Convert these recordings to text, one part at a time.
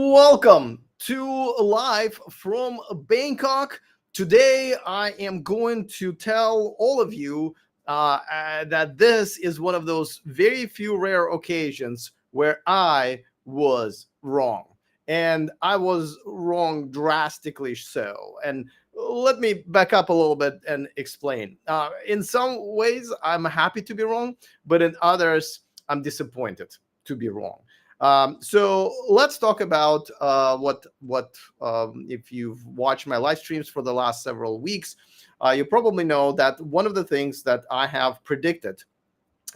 Welcome to Live from Bangkok. Today, I am going to tell all of you that this is one of those very few rare occasions where I was wrong. And I was wrong drastically so. And let me back up a little bit and explain. In some ways, I'm happy to be wrong, but in others, I'm disappointed to be wrong. So let's talk about what if you've watched my live streams for the last several weeks, you probably know that one of the things that I have predicted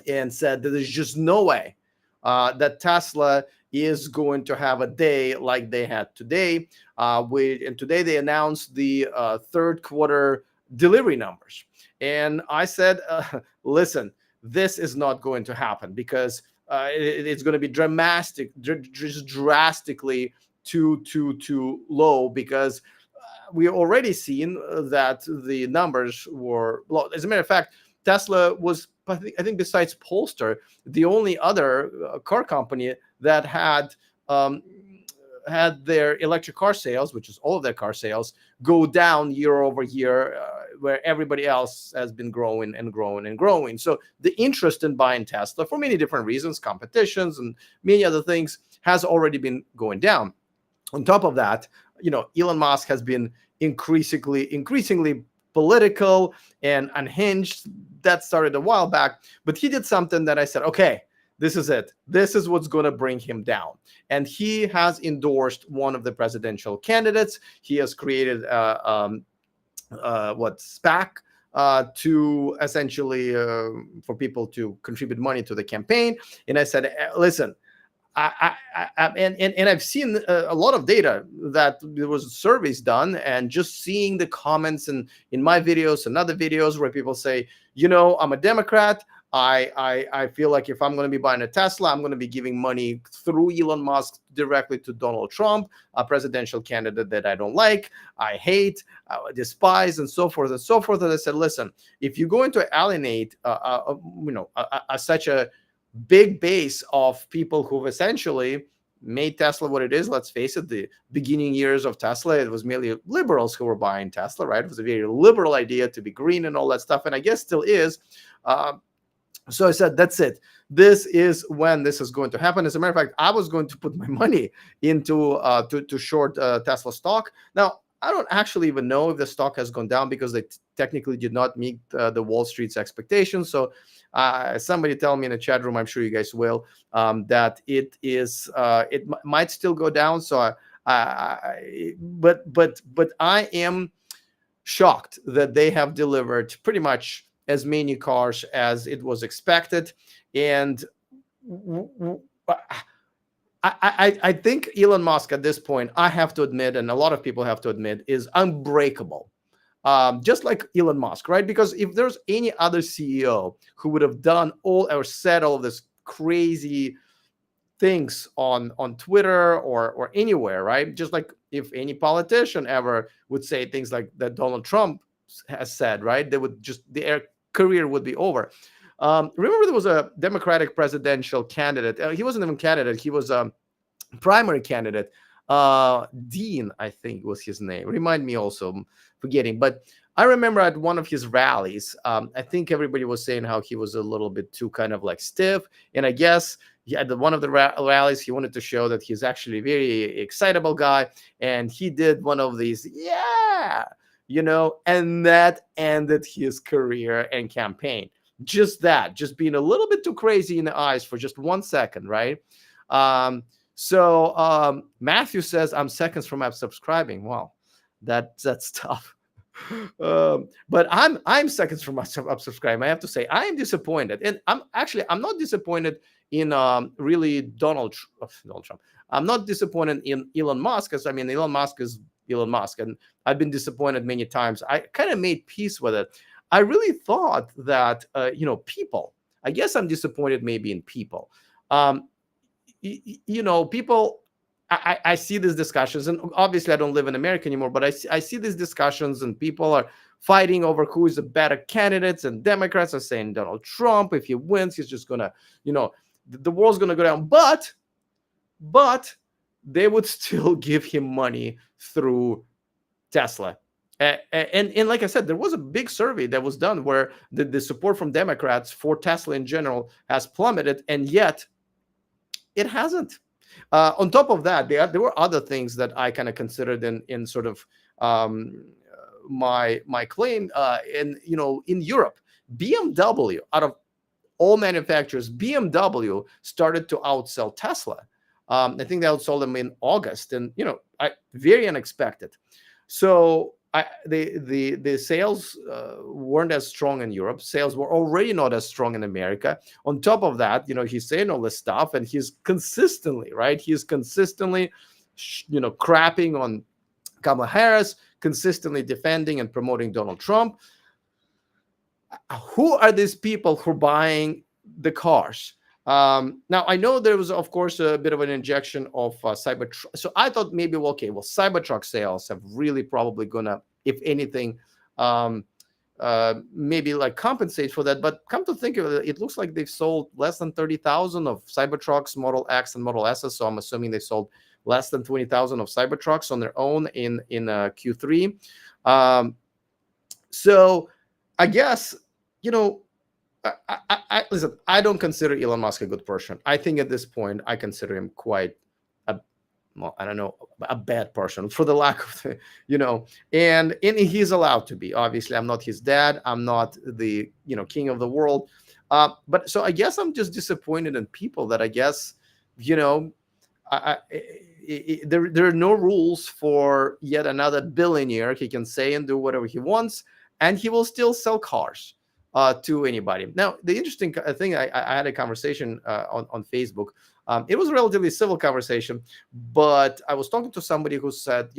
and said that there's just no way that Tesla is going to have a day like they had today. And today they announced the third quarter delivery numbers, and I said, listen, this is not going to happen because it's going to be just drastically too low, because we already seen that the numbers were low. As a matter of fact, Tesla was, I think besides Polestar, the only other car company that had their electric car sales, which is all of their car sales, go down year over year, where everybody else has been growing and growing and growing. So the interest in buying Tesla, for many different reasons, competitions and many other things, has already been going down. On top of that, Elon Musk has been increasingly political and unhinged. That started a while back, but he did something that I said, okay, this is it. This is what's going to bring him down. And he has endorsed one of the presidential candidates. He has created SPAC to essentially for people to contribute money to the campaign. And I said, listen, and I've seen a lot of data that there was surveys done, and just seeing the comments in my videos and other videos where people say, I'm a Democrat. I feel like if I'm going to be buying a Tesla, I'm going to be giving money through Elon Musk directly to Donald Trump, a presidential candidate that I don't like, I hate, despise, and so forth and so forth. And I said, listen, if you're going to alienate, such a big base of people who've essentially made Tesla what it is. Let's face it, the beginning years of Tesla, it was merely liberals who were buying Tesla, right? It was a very liberal idea to be green and all that stuff, and I guess still is. So I said, that's it. This is when this is going to happen. As a matter of fact, I was going to put my money into to short Tesla stock. Now, I don't actually even know if the stock has gone down, because they technically did not meet the Wall Street's expectations. So somebody tell me in the chat room, I'm sure you guys will, that it might still go down. So but I am shocked that they have delivered pretty much as many cars as it was expected. And I think Elon Musk at this point, I have to admit, and a lot of people have to admit, is unbreakable. Just like Elon Musk, right? Because if there's any other CEO who would have done or said all of this crazy things on Twitter or anywhere, right? Just like if any politician ever would say things like that Donald Trump has said, right? They would just, their career would be over. Remember, there was a Democratic presidential candidate. He wasn't even candidate. He was a primary candidate. Dean, I think was his name. Remind me also, I'm forgetting. But I remember at one of his rallies, I think everybody was saying how he was a little bit too kind of like stiff. And I guess at one of the rallies, he wanted to show that he's actually a very excitable guy. And he did one of these, and that ended his career and campaign. Just being a little bit too crazy in the eyes for just 1 second, right? So Matthew says, I'm seconds from unsubscribing. Wow, that's tough. But I'm seconds from unsubscribing. I have to say, I am disappointed, and I'm not disappointed in really Donald Trump. I'm not disappointed in Elon Musk, because Elon Musk is Elon Musk, and I've been disappointed many times. I kind of made peace with it. I really thought that people. I guess I'm disappointed maybe in people. People. I see these discussions, and obviously I don't live in America anymore, but I see these discussions, and people are fighting over who is a better candidates, and Democrats are saying Donald Trump, if he wins, he's just gonna, the world's gonna go down. But they would still give him money through Tesla. And like I said, there was a big survey that was done where the support from Democrats for Tesla in general has plummeted, and yet it hasn't. On top of that, there were other things that I kind of considered in sort of my claim. In Europe, BMW, out of all manufacturers, BMW started to outsell Tesla. I think they outsold them in August, and very unexpected. So the sales weren't as strong in Europe. Sales were already not as strong in America. On top of that, he's saying all this stuff, and he's consistently crapping on Kamala Harris, consistently defending and promoting Donald Trump. Who are these people who are buying the cars? Now, I know there was, of course, a bit of an injection of Cybertruck. So I thought maybe, Cybertruck sales have really probably gonna, if anything, maybe like compensate for that. But come to think of it, it looks like they've sold less than 30,000 of Cybertrucks, Model X and Model S. So I'm assuming they sold less than 20,000 of Cybertrucks on their own in Q3. So I guess, listen, I don't consider Elon Musk a good person. I think at this point, I consider him quite a bad person, for the lack of, and he's allowed to be. Obviously, I'm not his dad. I'm not the, king of the world. But so I guess I'm just disappointed in people that I guess, there are no rules for yet another billionaire. He can say and do whatever he wants, and he will still sell cars to anybody. Now, the interesting thing, I had a conversation on Facebook. It was a relatively civil conversation, but I was talking to somebody who said,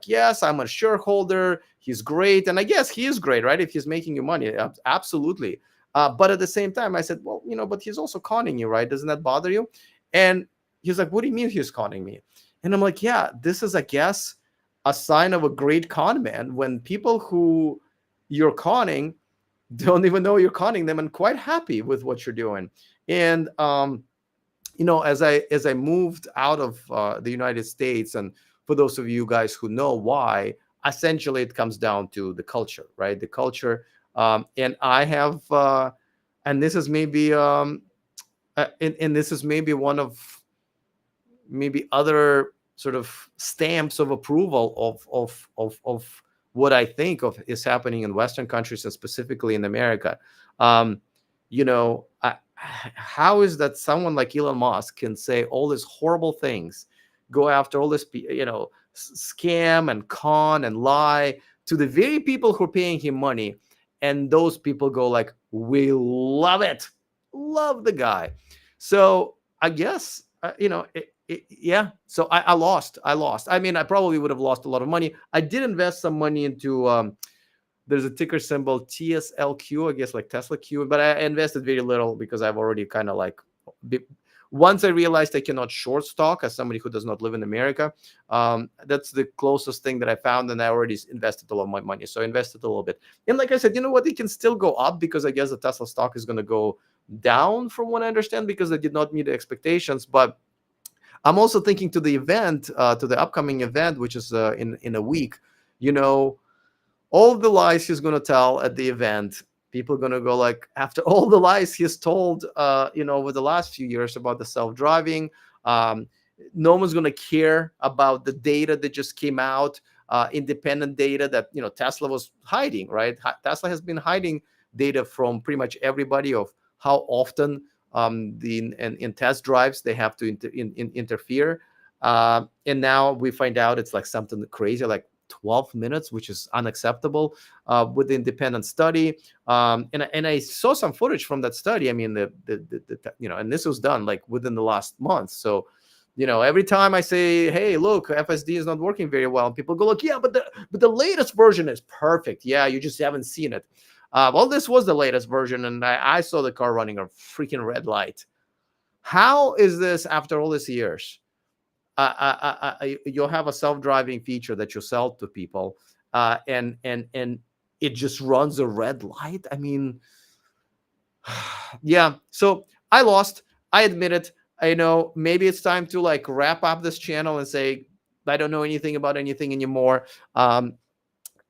yes, I'm a shareholder. He's great. And I guess he is great, right? If he's making you money, absolutely. But at the same time, I said, well, but he's also conning you, right? Doesn't that bother you? And he's like, what do you mean he's conning me? And I'm like, yeah, this is, I guess, a sign of a great con man, when people who you're conning don't even know you're conning them and quite happy with what you're doing. And as I moved out of the United States, and for those of you guys who know why, essentially it comes down to the culture, right? The culture. And I have, and this is maybe, and this is maybe one of maybe other sort of stamps of approval of what I think of is happening in Western countries, and specifically in America. How is that someone like Elon Musk can say all these horrible things, go after all this, scam and con and lie to the very people who are paying him money, and those people go like, we love it, love the guy. So I guess, yeah. So I lost. I mean, I probably would have lost a lot of money. I did invest some money into, there's a ticker symbol TSLQ, I guess, like Tesla Q, but I invested very little because I've already kind of like, once I realized I cannot short stock as somebody who does not live in America, that's the closest thing that I found, and I already invested a lot of my money. So I invested a little bit. And like I said, you know what? It can still go up, because I guess the Tesla stock is going to go down from what I understand, because they did not meet the expectations. But I'm also thinking to the event, to the upcoming event, which is in a week, all the lies he's going to tell at the event, people are going to go like, after all the lies he's told, over the last few years about the self-driving, no one's going to care about the data that just came out, independent data that, Tesla was hiding, right? Tesla has been hiding data from pretty much everybody of how often in test drives they have to interfere. And now we find out it's like something crazy, like 12 minutes, which is unacceptable with the independent study. And I saw some footage from that study. I mean, and this was done like within the last month. So, every time I say, hey, look, FSD is not working very well, and people go, look, yeah, but the latest version is perfect. Yeah, you just haven't seen it. Well, this was the latest version, and I saw the car running a freaking red light. How is this after all these years? You'll have a self-driving feature that you sell to people, and it just runs a red light. I mean, yeah. So I lost. I admit it. I know maybe it's time to like wrap up this channel and say I don't know anything about anything anymore.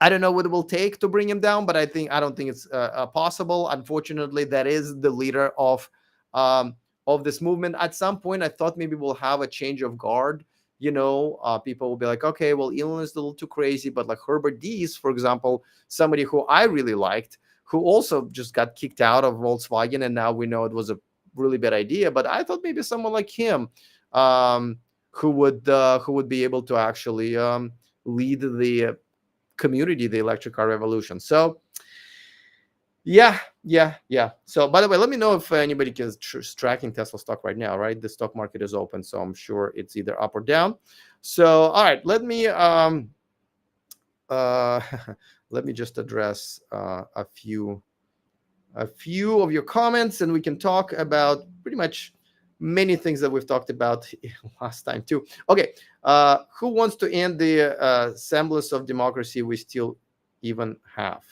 I don't know what it will take to bring him down, but I don't think it's possible. Unfortunately, that is the leader um, of this movement. At some point, I thought maybe we'll have a change of guard. People will be like, okay, well, Elon is a little too crazy, but like Herbert Diess, for example, somebody who I really liked, who also just got kicked out of Volkswagen, and now we know it was a really bad idea. But I thought maybe someone like him, um, who would be able to actually lead the community, the electric car revolution. So yeah. So by the way, let me know if anybody is tracking Tesla stock right now. Right, the stock market is open, so I'm sure it's either up or down. So all right, let me uh let me just address a few of your comments, and we can talk about pretty much many things that we've talked about last time too. Okay, who wants to end the semblance of democracy we still even have?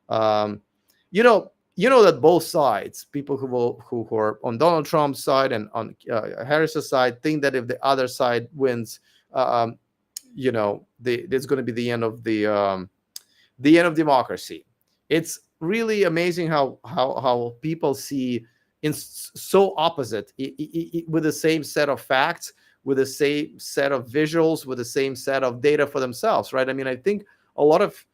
Um, you know that both sides, people who are on Donald Trump's side and on Harris's side, think that if the other side wins, um, there's going to be the end of democracy. It's really amazing how people see in so opposite with the same set of facts, with the same set of visuals, with the same set of data for themselves, right? I mean, I think a lot of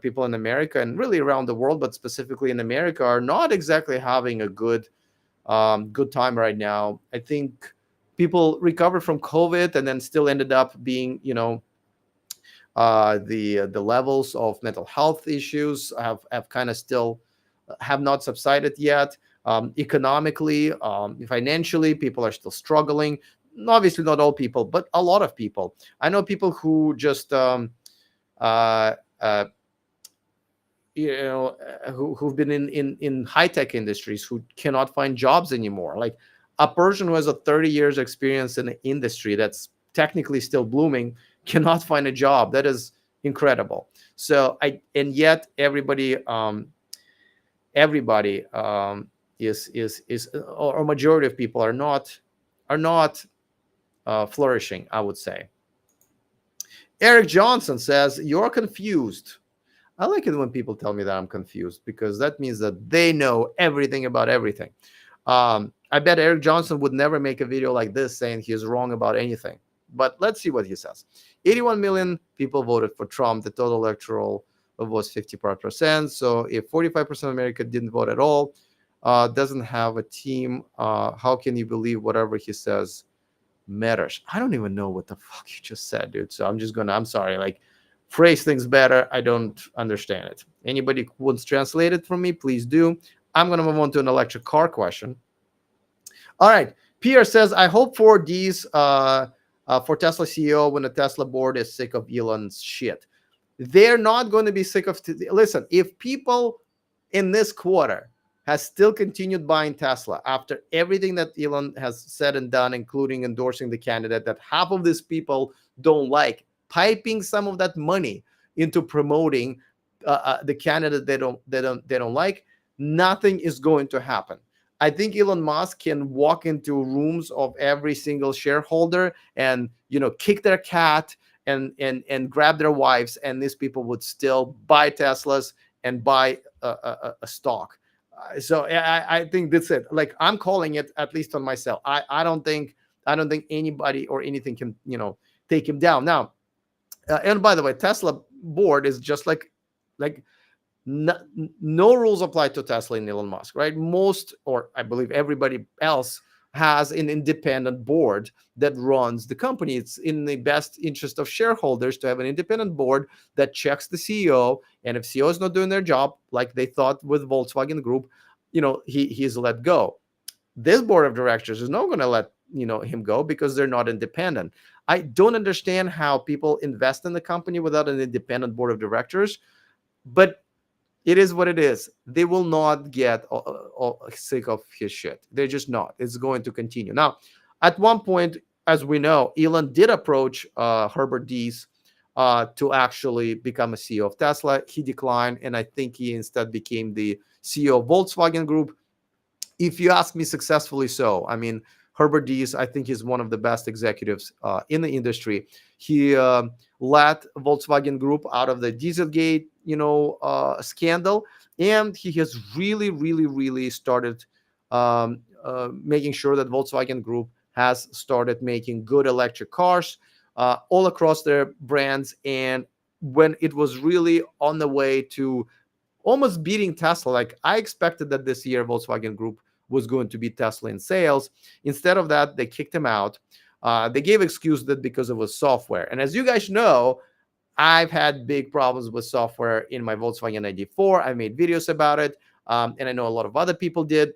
people in America and really around the world, but specifically in America, are not exactly having a good time right now. I think people recovered from COVID and then still ended up being the levels of mental health issues have kind of still have not subsided yet. Economically, financially, people are still struggling. Obviously, not all people, but a lot of people. I know people who just uh, uh, who've been in high tech industries who cannot find jobs anymore. Like a person who has a 30 years experience in the industry that's technically still blooming cannot find a job. That is incredible. So and yet everybody is or majority of people are not flourishing, I would say. Eric Johnson says you're confused. I like it when people tell me that I'm confused, because that means that they know everything about everything. I bet Eric Johnson would never make a video like this saying he is wrong about anything. But let's see what he says. 81 million people voted for Trump. The total electoral was 55%. So if 45% of America didn't vote at all, doesn't have a team, how can you believe whatever he says matters? I don't even know what the fuck you just said, dude. So I'm sorry, like, phrase things better. I don't understand it. Anybody who wants to translate it for me, please do. I'm gonna move on to an electric car question. All right, Pierre says, I hope for these for Tesla CEO when the Tesla board is sick of Elon's shit. They're not going to be sick of listen, if people in this quarter has still continued buying Tesla after everything that Elon has said and done, including endorsing the candidate that half of these people don't like, piping some of that money into promoting the candidate they don't like, nothing is going to happen. I think Elon Musk can walk into rooms of every single shareholder and kick their cat and grab their wives, and these people would still buy Teslas and buy a stock. So I think that's it. Like, I'm calling it, at least on myself. I don't think anybody or anything can take him down now. And by the way, Tesla board is just like no rules apply to Tesla and Elon Musk, right? Most, or I believe everybody else, has an independent board that runs the company. It's in the best interest of shareholders to have an independent board that checks the CEO. And if CEO is not doing their job, like they thought with Volkswagen Group, he's let go. This board of directors is not going to let him go because they're not independent. I don't understand how people invest in the company without an independent board of directors, but it is what it is. They will not get sick of his shit. They're just not. It's going to continue. Now, at one point, as we know, Elon did approach Herbert Diess to actually become a CEO of Tesla. He declined, and I think he instead became the CEO of Volkswagen Group. If you ask me, successfully so. I mean, Herbert Diess, I think, is one of the best executives in the industry. He led Volkswagen Group out of the Dieselgate, scandal, and he has really, really, really started making sure that Volkswagen Group has started making good electric cars all across their brands. And when it was really on the way to almost beating Tesla, like I expected that this year Volkswagen Group was going to beat Tesla in sales. Instead of that, they kicked him out. They gave excuse that because it was software. And as you guys know, I've had big problems with software in my Volkswagen ID4. I made videos about it, and I know a lot of other people did.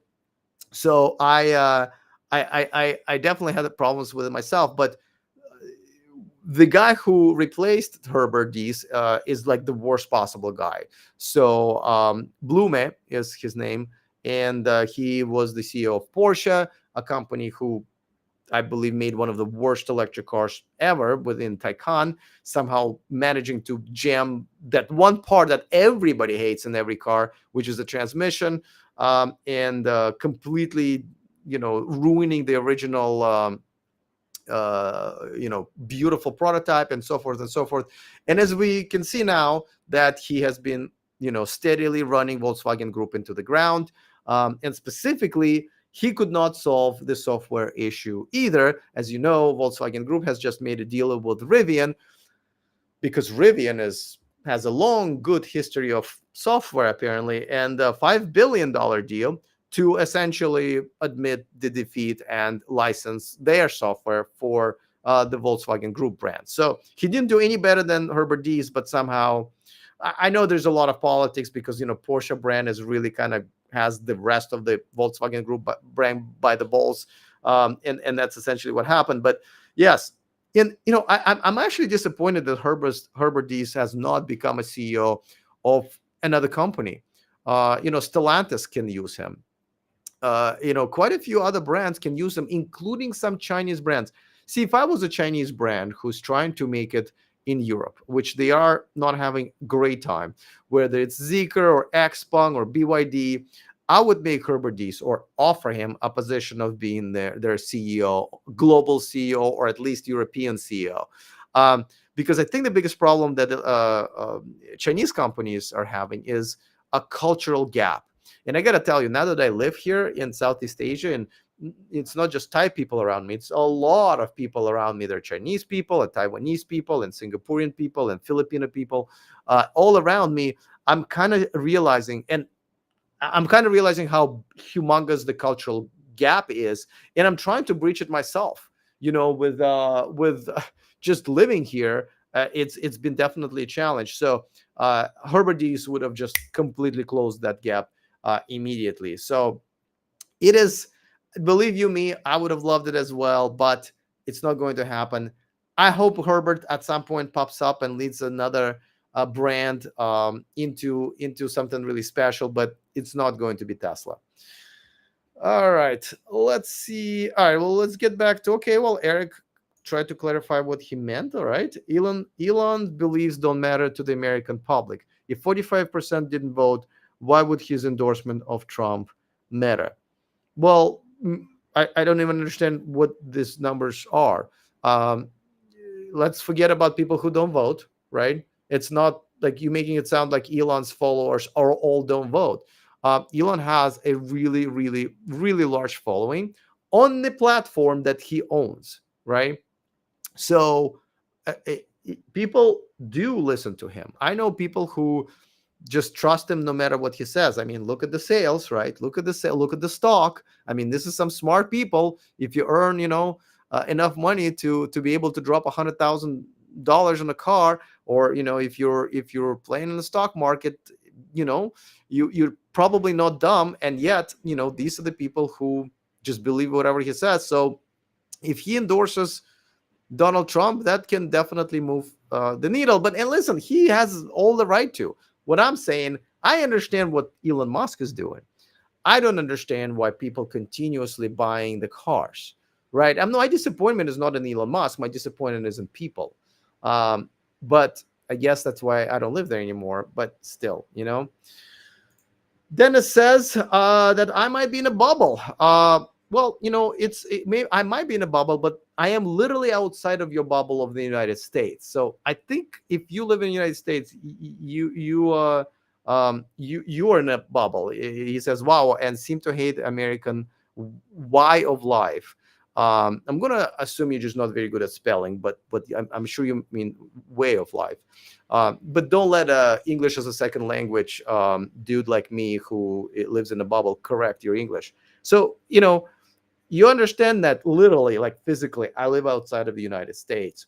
So I definitely had problems with it myself. But the guy who replaced Herbert Diess is like the worst possible guy. So Blume is his name, and he was the CEO of Porsche, a company who I believe made one of the worst electric cars ever within Taycan, somehow managing to jam that one part that everybody hates in every car, which is the transmission, and completely, ruining the original, beautiful prototype, and so forth and so forth. And as we can see now that he has been, steadily running Volkswagen Group into the ground, and specifically, he could not solve the software issue either. As you know, Volkswagen Group has just made a deal with Rivian, because Rivian has a long, good history of software, apparently, and a $5 billion deal to essentially admit the defeat and license their software for the Volkswagen Group brand. So he didn't do any better than Herbert Diess, but somehow, I know there's a lot of politics because, Porsche brand is really kind of has the rest of the Volkswagen Group brand by the balls. And that's essentially what happened. But yes, I'm actually disappointed that Herbert Diess has not become a CEO of another company. Stellantis can use him. Quite a few other brands can use them, including some Chinese brands. See, if I was a Chinese brand who's trying to make it in Europe, which they are not having great time, whether it's Zeekr or Xpeng or BYD, I would make Herbert Diess or offer him a position of being their CEO, global CEO, or at least European CEO. Because I think the biggest problem that Chinese companies are having is a cultural gap. And I got to tell you, now that I live here in Southeast Asia, and it's not just Thai people around me, it's a lot of people around me. They're Chinese people and Taiwanese people and Singaporean people and Filipino people, all around me. I'm kind of realizing how humongous the cultural gap is, and I'm trying to breach it myself. With just living here, it's been definitely a challenge. So Herbert Diess would have just completely closed that gap immediately. So it is, believe you me, I would have loved it as well, but it's not going to happen. I hope Herbert at some point pops up and leads another brand into something really special, but it's not going to be Tesla. All right, let's see. All right, well, let's get back to, okay, well, Eric tried to clarify what he meant. All right, Elon beliefs don't matter to the American public. If 45% didn't vote, why would his endorsement of Trump matter? Well, I don't even understand what these numbers are. Let's forget about people who don't vote, right? It's not like you making it sound like Elon's followers are all don't vote. Elon has a really, really, really large following on the platform that he owns, right? So people do listen to him. I know people who just trust him no matter what he says. I mean, look at the sales, right? Look at the sale, look at the stock. I mean, this is some smart people. If you earn, enough money to be able to drop $100,000 on a car, or if you're playing in the stock market, you're probably not dumb. And yet, these are the people who just believe whatever he says. So if he endorses Donald Trump, that can definitely move the needle. And listen, he has all the right to. What I'm saying, I understand what Elon Musk is doing. I don't understand why people continuously buying the cars, right? My disappointment is not in Elon Musk. My disappointment is in people. But I guess that's why I don't live there anymore. But still, Dennis says that I might be in a bubble. Well, I might be in a bubble, but I am literally outside of your bubble of the United States. So I think if you live in the United States, you are in a bubble. He says, "Wow," and seem to hate American way of life. I'm gonna assume you're just not very good at spelling, but I'm sure you mean way of life. But don't let English as a second language dude like me who lives in a bubble correct your English. So you understand that literally, like physically, I live outside of the United States.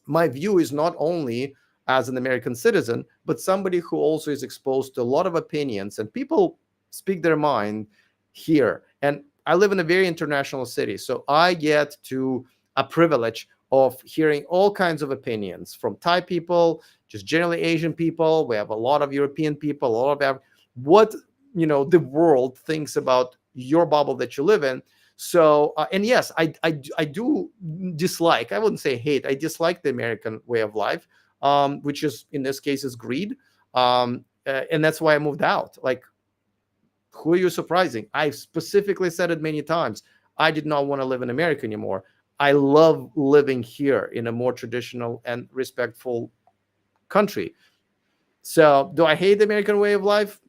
My view is not only as an American citizen, but somebody who also is exposed to a lot of opinions, and people speak their mind here. And I live in a very international city, so I get to a privilege of hearing all kinds of opinions from Thai people, just generally Asian people. We have a lot of European people, a lot of what the world thinks about your bubble that you live in. So, and yes, I do dislike, I wouldn't say hate, I dislike the American way of life, which is in this case is greed. And that's why I moved out. Like, who are you surprising? I specifically said it many times. I did not want to live in America anymore. I love living here in a more traditional and respectful country. So, do I hate the American way of life?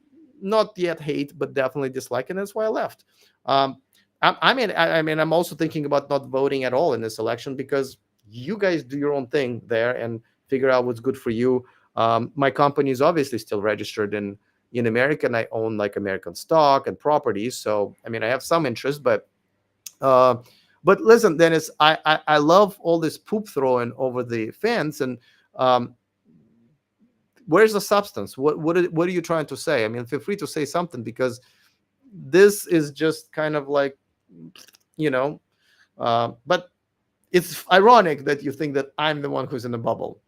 Not yet hate, but definitely dislike, and that's why I left. Um, I mean, I'm also thinking about not voting at all in this election because you guys do your own thing there and figure out what's good for you. My company is obviously still registered in America, and I own like American stock and properties. So, I mean, I have some interest, uh, but listen, Dennis, I love all this poop throwing over the fence, and um, where's the substance? What are you trying to say? I mean, feel free to say something because this is just kind of like, you know, but it's ironic that you think that I'm the one who's in the bubble.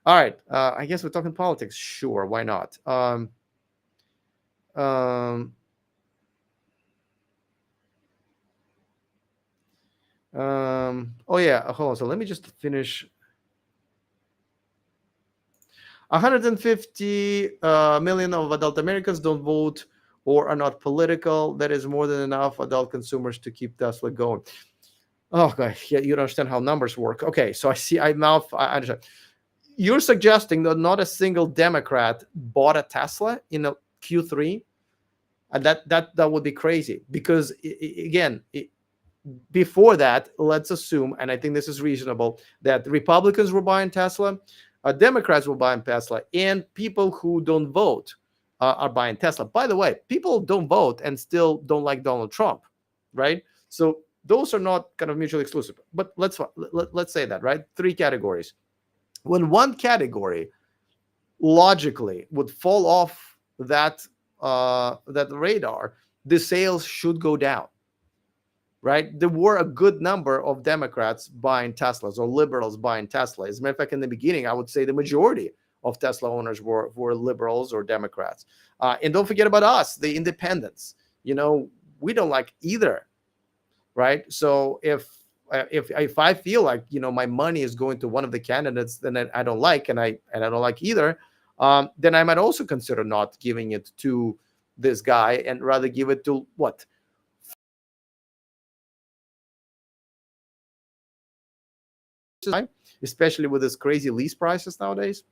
All right, I guess we're talking politics. Sure, why not? Um, oh yeah, hold on. So let me just finish. 150 million of adult Americans don't vote or are not political. That is more than enough adult consumers to keep Tesla going. Oh, God, yeah, you don't understand how numbers work. Okay, so I understand. You're suggesting that not a single Democrat bought a Tesla in a Q3, and that would be crazy because again, before that, let's assume, and I think this is reasonable, that Republicans were buying Tesla, Democrats were buying Tesla, and people who don't vote are buying Tesla. By the way, people don't vote and still don't like Donald Trump, right? So those are not kind of mutually exclusive. But let's say that, right? Three categories. When one category logically would fall off that radar, the sales should go down, right? There were a good number of Democrats buying Teslas or liberals buying Tesla. As a matter of fact, in the beginning, I would say the majority of Tesla owners were liberals or Democrats. And don't forget about us, the independents. We don't like either, right? So if I feel like my money is going to one of the candidates then I don't like, and I don't like either, then I might also consider not giving it to this guy and rather give it to what, especially with this crazy lease prices nowadays.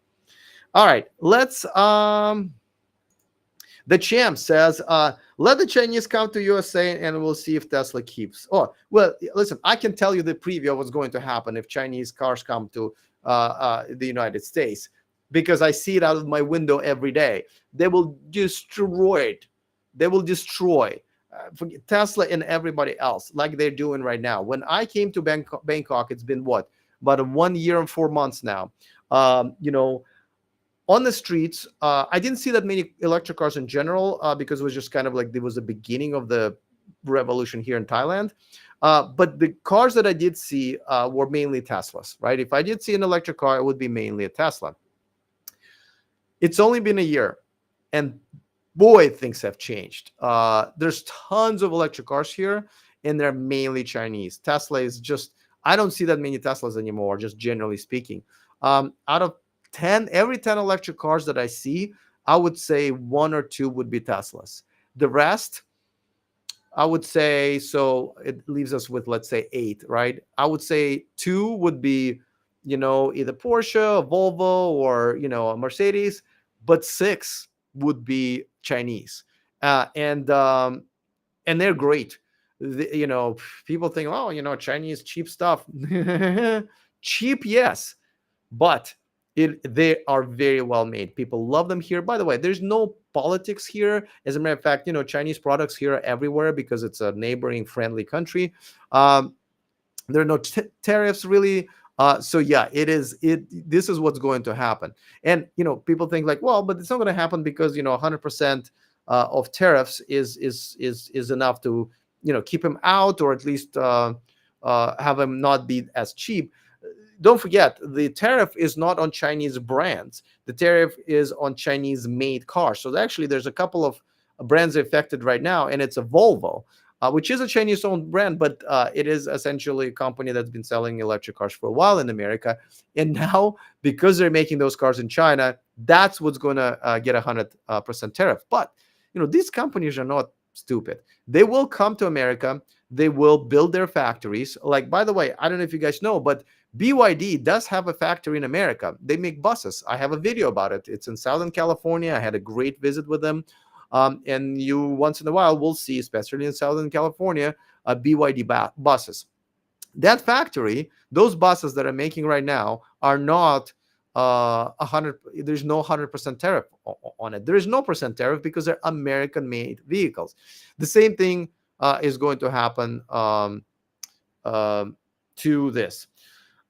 All right, let's the champ says, let the Chinese come to USA and we'll see if Tesla keeps. Oh, well, listen, I can tell you the preview of what's going to happen if Chinese cars come to the United States, because I see it out of my window every day. They will destroy it. They will destroy Tesla and everybody else like they're doing right now. When I came to Bangkok, it's been what? About 1 year and 4 months now. On the streets, I didn't see that many electric cars in general because it was just kind of like it was the beginning of the revolution here in Thailand. But the cars that I did see were mainly Teslas, right? If I did see an electric car, it would be mainly a Tesla. It's only been a year, and boy, things have changed. There's tons of electric cars here, and they're mainly Chinese. Tesla is just, I don't see that many Teslas anymore, just generally speaking. Out of every 10 electric cars that I see, I would say one or two would be Teslas. The rest, I would say, so it leaves us with, let's say, 8, right? I would say 2 would be, either Porsche, a Volvo, or, a Mercedes, but 6 would be Chinese. And they're great. People think, oh, Chinese cheap stuff. Cheap, yes, but they are very well made. People love them here. By the way, there's no politics here. As a matter of fact, Chinese products here are everywhere because it's a neighboring friendly country. um, there are no tariffs really. So yeah, this is what's going to happen. And people think like, well, but it's not going to happen because 100% of tariffs is enough to keep him out, or at least have him not be as cheap. Don't forget, the tariff is not on Chinese brands. The tariff is on Chinese made cars. So actually there's a couple of brands affected right now, and it's a Volvo, which is a Chinese owned brand, but it is essentially a company that's been selling electric cars for a while in America. And now, because they're making those cars in China, that's what's going to get 100% tariff. But these companies are not stupid. They will come to America. They will build their factories. Like, by the way, I don't know if you guys know, but BYD does have a factory in America. They make buses. I have a video about it. It's in Southern California. I had a great visit with them. And you once in a while will see, especially in Southern California, BYD buses. That factory, those buses that I'm making right now, are not 100. There's no 100% tariff on it. There is no percent tariff because they're American-made vehicles. The same thing is going to happen to this.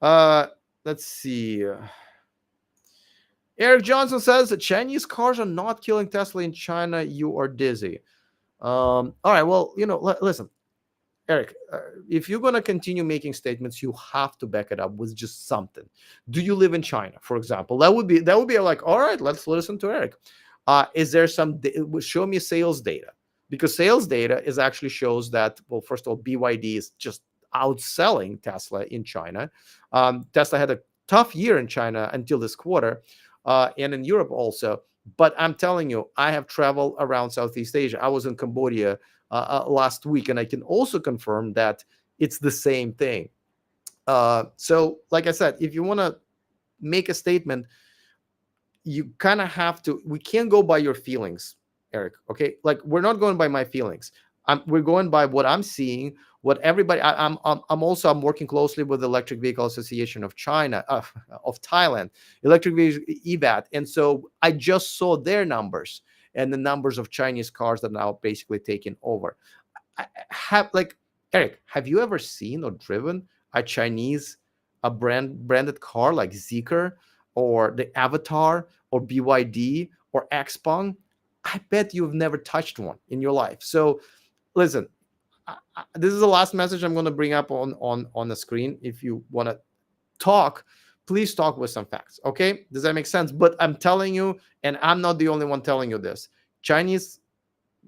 Let's see. Eric Johnson says that Chinese cars are not killing Tesla in China. You are dizzy. All right. Well, listen, Eric, if you're going to continue making statements, you have to back it up with just something. Do you live in China, for example? That would be like, all right, let's listen to Eric. Is there some, show me sales data, because sales data is actually shows that, well, first of all, BYD is just outselling Tesla in China. Tesla had a tough year in China until this quarter, and in Europe also. But I'm telling you, I have traveled around Southeast Asia. I was in Cambodia last week, and I can also confirm that it's the same thing. So, like I said, if you want to make a statement, you kind of have to. We can't go by your feelings, Eric. Okay, like, we're not going by my feelings. We're going by what I'm seeing, what everybody. I'm working closely with the Electric Vehicle Association of China, of Thailand, Electric Vehicle EVAT, and so I just saw their numbers and the numbers of Chinese cars that are now basically taking over. Eric, have you ever seen or driven a Chinese branded car like Zeekr or the Avatar or BYD or Xpeng? I bet you've never touched one in your life. So listen, this is the last message I'm going to bring up on the screen. If you want to talk, please talk with some facts. Okay, does that make sense? But I'm telling you, and I'm not the only one telling you this, Chinese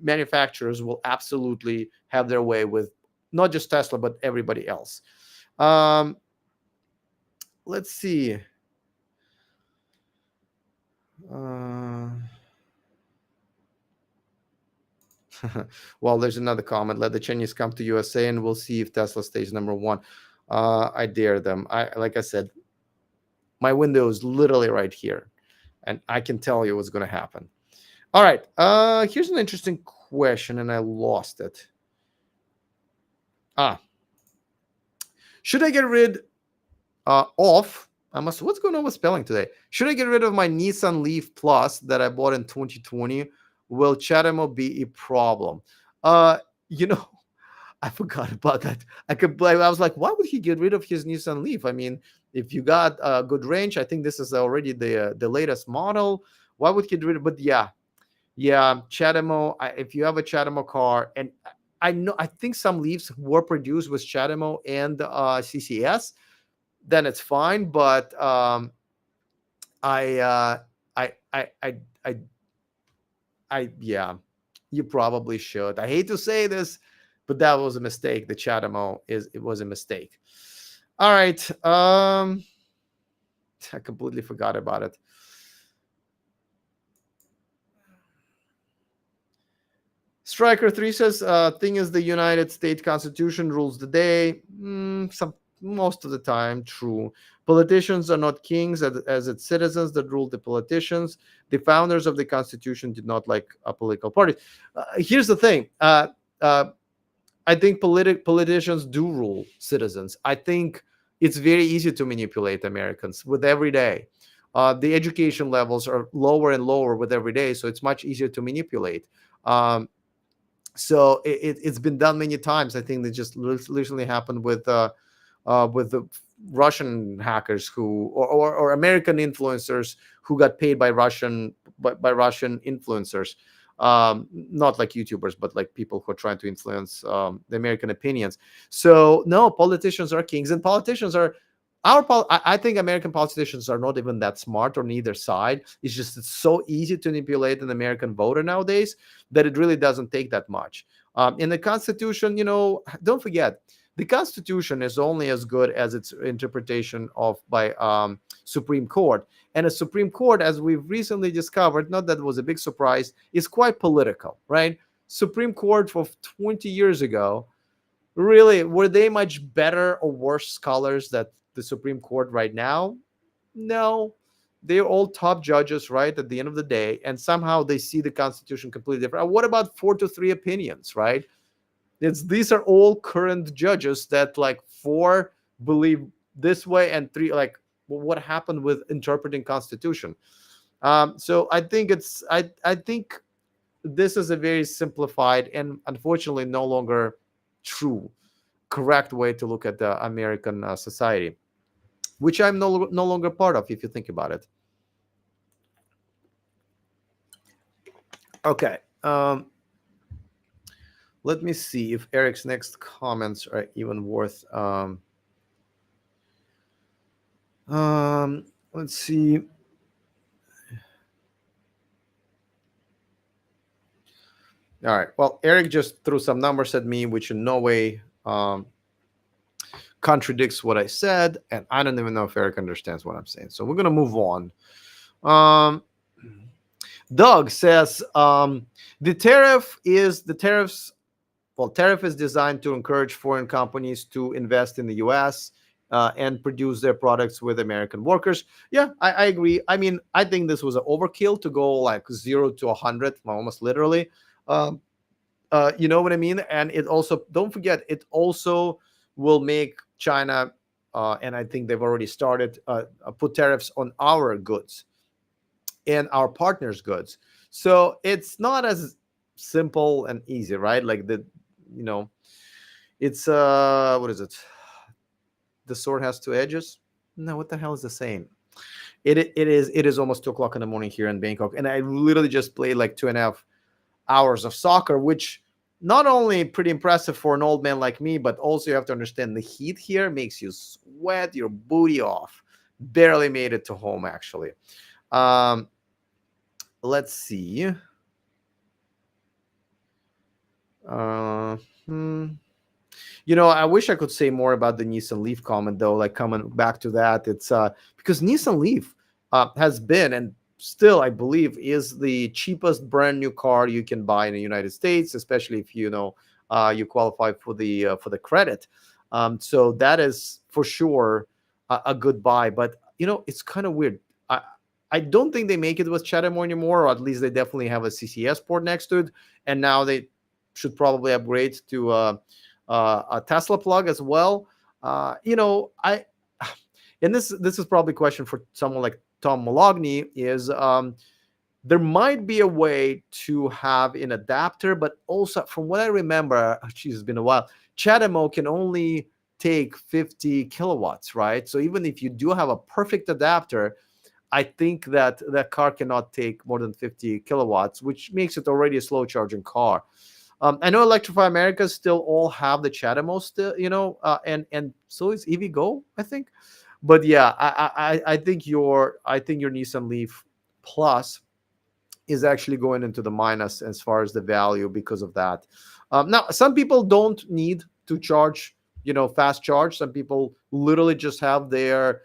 manufacturers will absolutely have their way with not just Tesla but everybody else. Let's see. Well, there's another comment. Let the Chinese come to USA and we'll see if Tesla stays number one. I dare them. Like I said, my window is literally right here, and I can tell you what's going to happen. All right. Here's an interesting question, and I lost it. Should I get rid of? What's going on with spelling today? Should I get rid of my Nissan Leaf Plus that I bought in 2020? Will CHAdeMO be a problem? You know, I forgot about that. I was like, why would he get rid of his Nissan Leaf? I mean, if you got a good range, I think this is already the latest model. Why would he get rid of? But yeah, CHAdeMO. If you have a CHAdeMO car, and I think some Leafs were produced with CHAdeMO and CCS, then it's fine. But yeah, you probably should. I hate to say this, but that was a mistake. The CHAdeMO it was a mistake. All right. I completely forgot about it. Striker 3 says, thing is, the United States Constitution rules the day. Most of the time, true. Politicians are not kings, as it's citizens that rule the politicians. The founders of the Constitution did not like a political party. Here's the thing. Uh, I think politicians do rule citizens. I think it's very easy to manipulate Americans with every day. The education levels are lower and lower with every day, so it's much easier to manipulate. Um, so it's been done many times. I think that just recently happened with the Russian hackers or American influencers who got paid by Russian influencers, not like YouTubers, but like people who are trying to influence the American opinions. So no, politicians are kings, and politicians are I think American politicians are not even that smart on either side. It's so easy to manipulate an American voter nowadays that it really doesn't take that much. In the Constitution, don't forget, the Constitution is only as good as its interpretation of by Supreme Court. And a Supreme Court, as we've recently discovered, not that it was a big surprise, is quite political, right? Supreme Court of 20 years ago, really, were they much better or worse scholars than the Supreme Court right now? No. They're all top judges, right, at the end of the day, and somehow they see the Constitution completely different. What about 4-3 opinions, right? These are all current judges that like 4 believe this way and 3 like, well, what happened with interpreting Constitution? So I think I think this is a very simplified and unfortunately no longer true, correct way to look at the American society, which I'm no longer part of, if you think about it. Okay. Let me see if Eric's next comments are even worth. Let's see. All right. Well, Eric just threw some numbers at me, which in no way contradicts what I said, and I don't even know if Eric understands what I'm saying. So we're gonna move on. Doug says the tariffs. Well, tariff is designed to encourage foreign companies to invest in the U.S. And produce their products with American workers. Yeah, I agree. I mean, I think this was an overkill to go like 0 to 100, almost literally. You know what I mean? And it also, don't forget, it also will make China, and I think they've already started, put tariffs on our goods and our partners' goods. So it's not as simple and easy, right? Like it's what is it? The sword has 2 edges. No, what the hell is the saying? It is almost 2 o'clock in the morning here in Bangkok, and I literally just played like 2.5 hours of soccer, which not only pretty impressive for an old man like me, but also you have to understand the heat here makes you sweat your booty off. Barely made it to home, actually. Let's see. I wish I could say more about the Nissan Leaf comment, though. Like, coming back to that, it's because Nissan Leaf has been and still, I believe, is the cheapest brand new car you can buy in the United States, especially if you qualify for the credit. So that is for sure a good buy. But it's kind of weird. I don't think they make it with Chatham anymore, or at least they definitely have a CCS port next to it, and now they should probably upgrade to a Tesla plug as well. And this is probably a question for someone like Tom Malogny, is there might be a way to have an adapter, but also from what I remember, it's been a while, CHAdeMO can only take 50 kilowatts, right? So even if you do have a perfect adapter, I think that car cannot take more than 50 kilowatts, which makes it already a slow charging car. I know Electrify America still all have the CHAdeMO still, and so is EVgo, I think. But yeah, I think your Nissan Leaf Plus is actually going into the minus as far as the value because of that. Now, some people don't need to charge, fast charge. Some people literally just have their,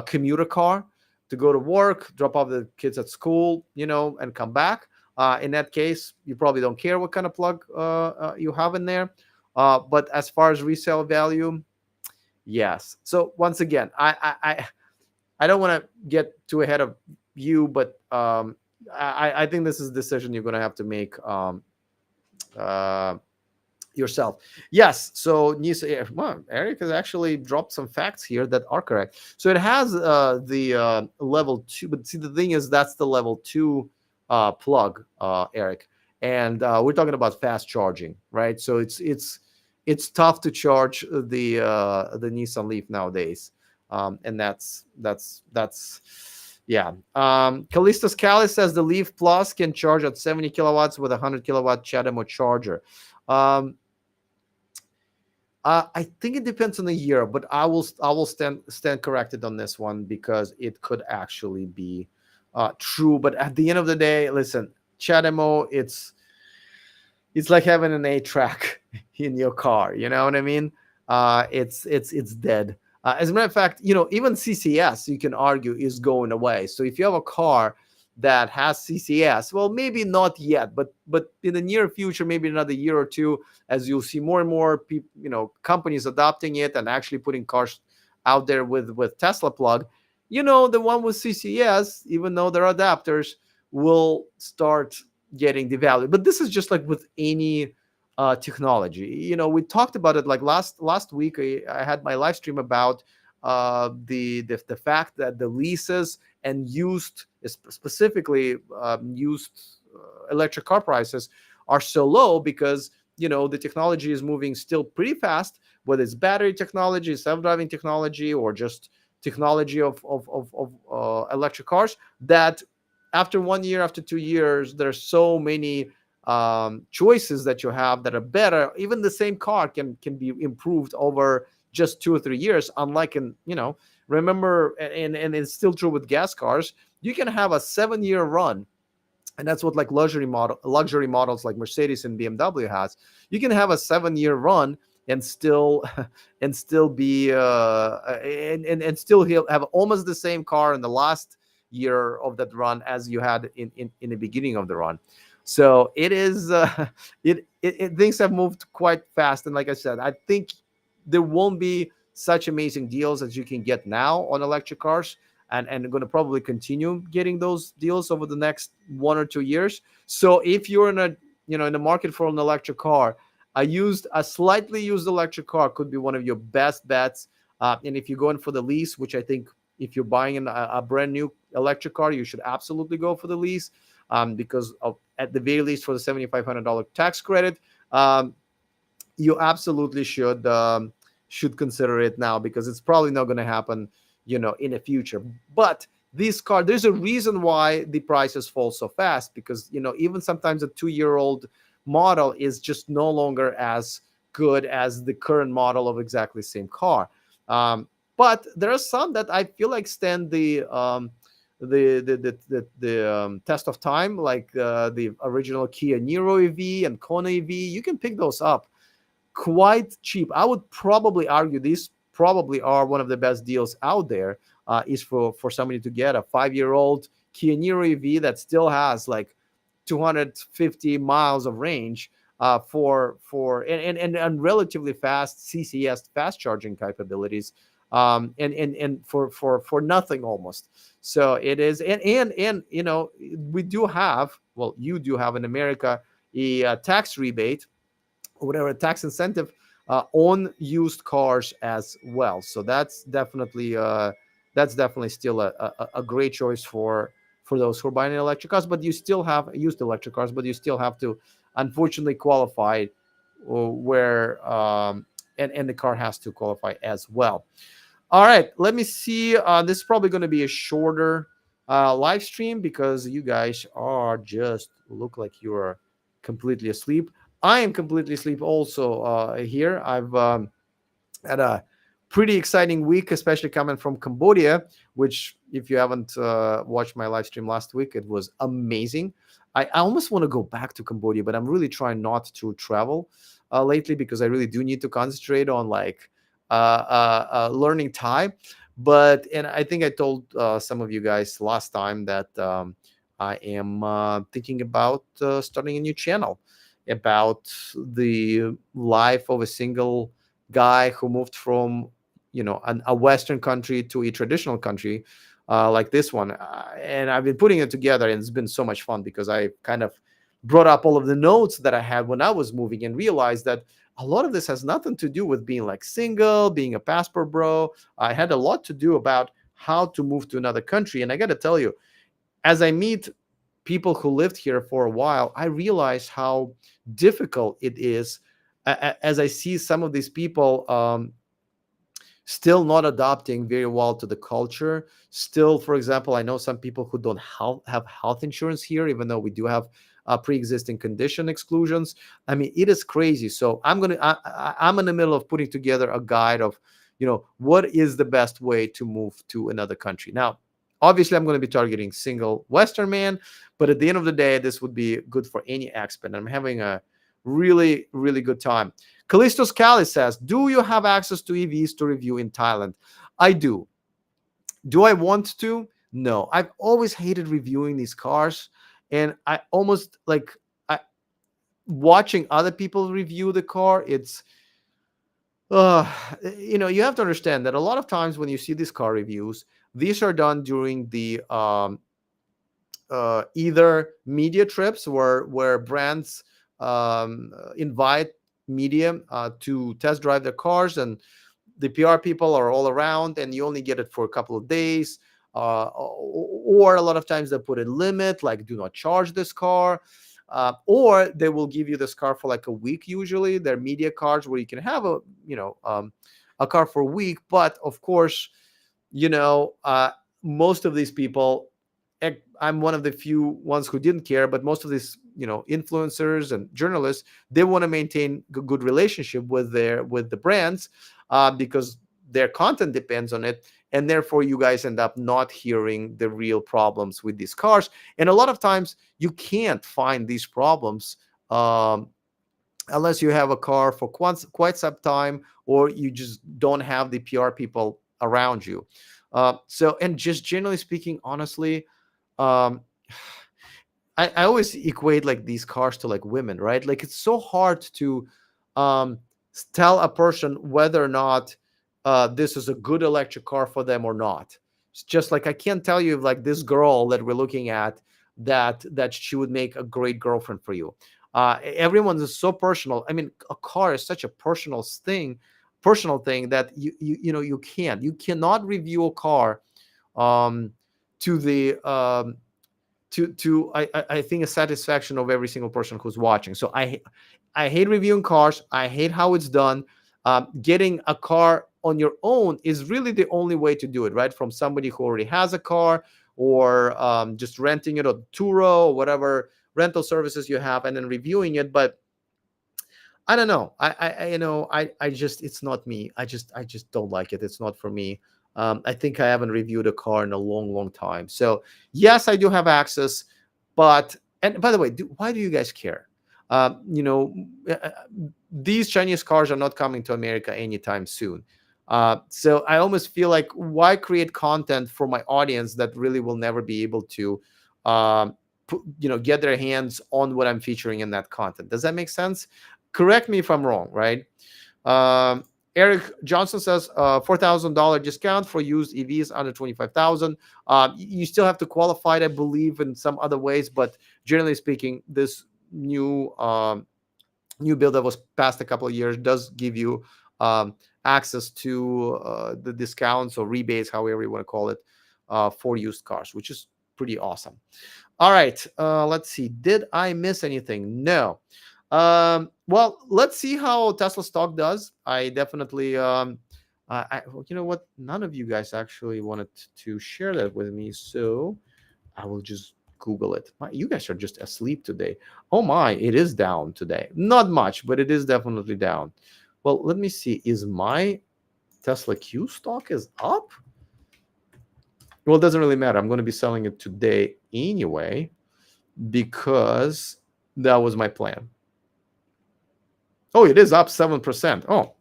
commuter car to go to work, drop off the kids at school, and come back. In that case, you probably don't care what kind of plug you have in there. But as far as resale value, yes. So once again, I don't want to get too ahead of you, but I think this is a decision you're going to have to make uh, yourself. Yes. So well, Eric has actually dropped some facts here that are correct. So it has the level 2, but see, the thing is, that's the level 2 plug, Eric, and we're talking about fast charging, right? So it's tough to charge the Nissan Leaf nowadays, and that's yeah. Callistus Callis says the Leaf Plus can charge at 70 kilowatts with a 100 kilowatt CHAdeMO charger. um I think it depends on the year, but I will stand corrected on this one because it could actually be true. But at the end of the day, listen, CHAdeMO, it's like having an 8 track in your car. You know what I mean? It's dead. As a matter of fact, even CCS, you can argue, is going away. So if you have a car that has CCS, well, maybe not yet, but in the near future, maybe another year or two, as you'll see more and more people, companies adopting it and actually putting cars out there with Tesla plug. The one with CCS, even though they're adapters, will start getting devalued. But this is just like with any technology. We talked about it like last week. I had my live stream about the fact that the leases and used, specifically used electric car prices are so low because the technology is moving still pretty fast, whether it's battery technology, self-driving technology, or just technology of electric cars, that after 1 year, after 2 years, there's so many choices that you have that are better. Even the same car can be improved over just 2 or 3 years, unlike remember, and it's still true with gas cars. You can have a 7-year run, and that's what like luxury models like Mercedes and BMW has. You can have a 7-year run and still and still be and still have almost the same car in the last year of that run as you had in the beginning of the run. So it is things have moved quite fast, and like I said, I think there won't be such amazing deals as you can get now on electric cars, and going to probably continue getting those deals over the next 1 or 2 years. So if you're in the market for an electric car, a slightly used electric car could be one of your best bets. And if you're going for the lease, which I think if you're buying a brand new electric car, you should absolutely go for the lease, because at the very least for the $7,500 tax credit, you absolutely should consider it now, because it's probably not going to happen in the future. But this car, there's a reason why the prices fall so fast, because even sometimes a 2-year-old model is just no longer as good as the current model of exactly the same car. But there are some that I feel like stand the test of time, like the original Kia Niro EV and Kona EV. You can pick those up quite cheap. I would probably argue these probably are one of the best deals out there. Is for somebody to get a 5-year-old Kia Niro EV that still has like 250 miles of range, and relatively fast CCS fast charging capabilities, and for nothing almost. So it is, and we do have, well, you do have in America a tax rebate, or whatever, tax incentive on used cars as well. So that's definitely still a great choice for those who are buying electric cars. But you still have used electric cars, but you still have to unfortunately qualify, where and the car has to qualify as well. All right, let me see. This is probably going to be a shorter live stream, because you guys are just look like you're completely asleep. I am completely asleep also here. I've had a pretty exciting week, especially coming from Cambodia, which, if you haven't watched my live stream last week, it was amazing. I almost want to go back to Cambodia, but I'm really trying not to travel lately, because I really do need to concentrate on like learning Thai. And I think I told some of you guys last time that I am thinking about starting a new channel about the life of a single guy who moved from, a Western country to a traditional country like this one. And I've been putting it together, and it's been so much fun because I kind of brought up all of the notes that I had when I was moving and realized that a lot of this has nothing to do with being like single, being a passport bro. I had a lot to do about how to move to another country. And I got to tell you, as I meet people who lived here for a while, I realize how difficult it is. As I see some of these people still not adapting very well to the culture. Still, for example, I know some people who don't have health insurance here, even though we do have pre-existing condition exclusions. I mean, it is crazy. So I'm in the middle of putting together a guide of, what is the best way to move to another country. Now, obviously, I'm going to be targeting single Western man, but at the end of the day, this would be good for any expat. I'm having a really, really good time. Callisto Scali says, do you have access to EVs to review in Thailand? I do. Do I want to? No. I've always hated reviewing these cars. And I almost watching other people review the car. It's, you have to understand that a lot of times when you see these car reviews, these are done during the either media trips where brands invite media to test drive their cars, and the PR people are all around, and you only get it for a couple of days. Or a lot of times they put a limit, like do not charge this car, or they will give you this car for like a week. Usually, they're media cards where you can have a car for a week. But of course, most of these people, I'm one of the few ones who didn't care, but most of these, influencers and journalists, they want to maintain a good relationship with the brands because their content depends on it. And therefore, you guys end up not hearing the real problems with these cars. And a lot of times you can't find these problems unless you have a car for quite some time, or you just don't have the PR people around you. And just generally speaking, honestly, um, I always equate like these cars to like women, right? Like it's so hard to um, tell a person whether or not this is a good electric car for them or not. It's just like I can't tell you if like this girl that we're looking at that she would make a great girlfriend for you. Everyone's is so personal. I mean, a car is such a personal thing that you cannot review a car um, to the I think a satisfaction of every single person who's watching. So I hate reviewing cars. I hate how it's done. Getting a car on your own is really the only way to do it, right? From somebody who already has a car, or just renting it on Turo or whatever rental services you have, and then reviewing it. But I don't know. I just, it's not me. I just don't like it. It's not for me. I think I haven't reviewed a car in a long, long time. So yes, I do have access, and by the way, why do you guys care? These Chinese cars are not coming to America anytime soon. So I almost feel like, why create content for my audience that really will never be able to, get their hands on what I'm featuring in that content? Does that make sense? Correct me if I'm wrong, right? Eric Johnson says $4,000 discount for used EVs under 25,000. You still have to qualify it, I believe, in some other ways, but generally speaking, this new bill that was passed a couple of years does give you access to the discounts or rebates, however you want to call it, for used cars, which is pretty awesome. All right, let's see. Did I miss anything? No. Well, let's see how Tesla stock does. I definitely, you know what? None of you guys actually wanted to share that with me, so I will just Google it. You guys are just asleep today. Oh my, it is down today. Not much, but it is definitely down. Well, let me see. Is my Tesla Q stock is up? Well, it doesn't really matter. I'm going to be selling it today anyway, because that was my plan. Oh, it is up 7%. Oh,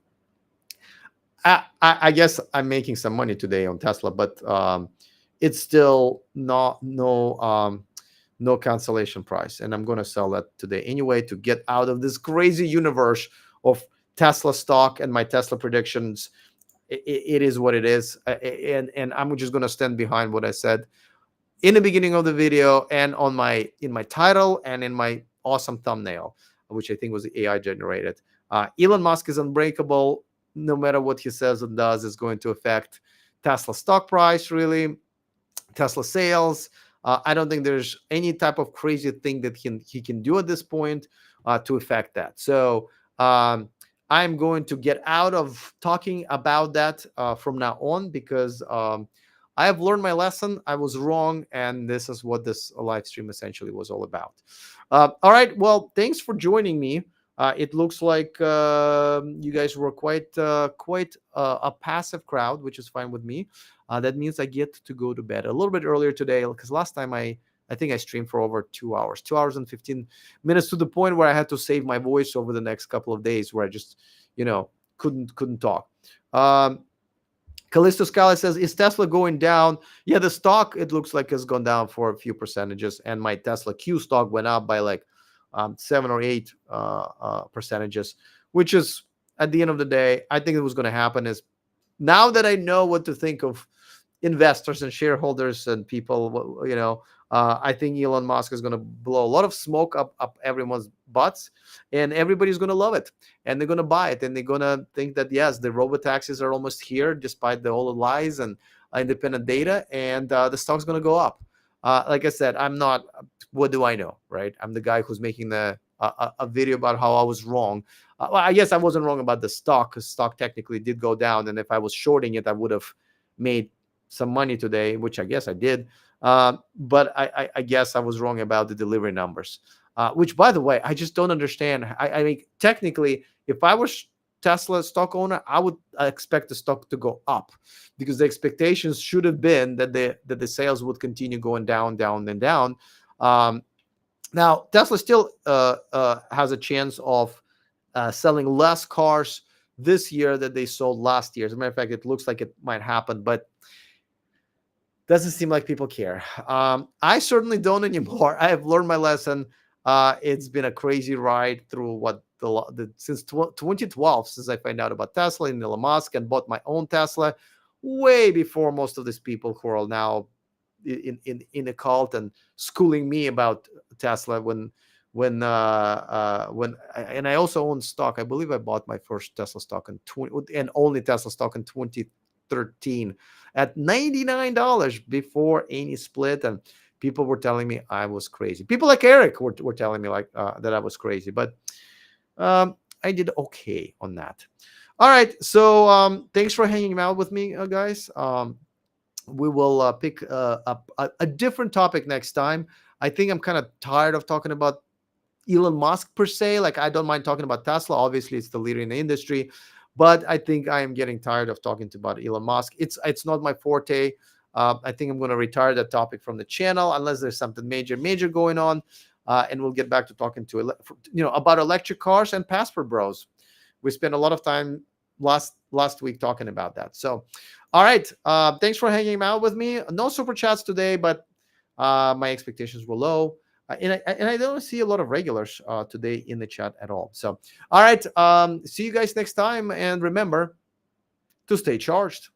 I guess I'm making some money today on Tesla, but it's still not no cancellation price. And I'm going to sell that today anyway to get out of this crazy universe of Tesla stock and my Tesla predictions. It is what it is. And I'm just going to stand behind what I said in the beginning of the video and in my title and in my awesome thumbnail, which I think was AI generated. Elon Musk is unbreakable. No matter what he says and does, is going to affect Tesla stock price, really, Tesla sales. I don't think there's any type of crazy thing that he can do at this point to affect that. So I'm going to get out of talking about that from now on, because I have learned my lesson. I was wrong, and this is what this live stream essentially was all about. All right. Well, thanks for joining me. It looks like you guys were quite a passive crowd, which is fine with me. That means I get to go to bed a little bit earlier today, because last time I think I streamed for over 2 hours, 2 hours and 15 minutes, to the point where I had to save my voice over the next couple of days, where I just, couldn't talk. Callisto Scala says, is Tesla going down? Yeah, the stock, it looks like, has gone down for a few percentages, and my Tesla Q stock went up by like 7 or 8 percentages, which is, at the end of the day, I think it was going to happen. Is now that I know what to think of investors and shareholders and people, I think Elon Musk is going to blow a lot of smoke up everyone's butts, and everybody's going to love it, and they're going to buy it, and they're going to think that, yes, the robotaxis are almost here, despite all the lies and independent data, and the stock's going to go up. Like I said, I'm not, what do I know, right? I'm the guy who's making a video about how I was wrong. Well, I guess I wasn't wrong about the stock, because stock technically did go down, and if I was shorting it, I would have made some money today, which I guess I did. But I guess I was wrong about the delivery numbers, which, by the way, I just don't understand. I mean, technically, if I was Tesla stock owner, I would expect the stock to go up, because the expectations should have been that the sales would continue going down, and down. Now, Tesla still has a chance of selling less cars this year than they sold last year. As a matter of fact, it looks like it might happen, but doesn't seem like people care. I certainly don't anymore. I have learned my lesson. It's been a crazy ride through since 2012, since I found out about Tesla and Elon Musk, and bought my own Tesla way before most of these people who are now in a cult and schooling me about Tesla. And I also own stock. I believe I bought my first Tesla stock and only Tesla stock in 2013 at $99 before any split, and people were telling me I was crazy. People like Eric were telling me that I was crazy, but I did okay on that. All right, so thanks for hanging out with me, guys. We will pick a different topic next time. I think I'm kind of tired of talking about Elon Musk per se. Like, I don't mind talking about Tesla. Obviously, it's the leader in the industry, but I think I am getting tired of talking about Elon Musk. It's not my forte. I think I'm going to retire that topic from the channel unless there's something major going on, and we'll get back to talking about electric cars and Passport Bros. We spent a lot of time last week talking about that. So, all right, thanks for hanging out with me. No super chats today, but my expectations were low. And I don't see a lot of regulars today in the chat at all. So, all right, see you guys next time. And remember to stay charged.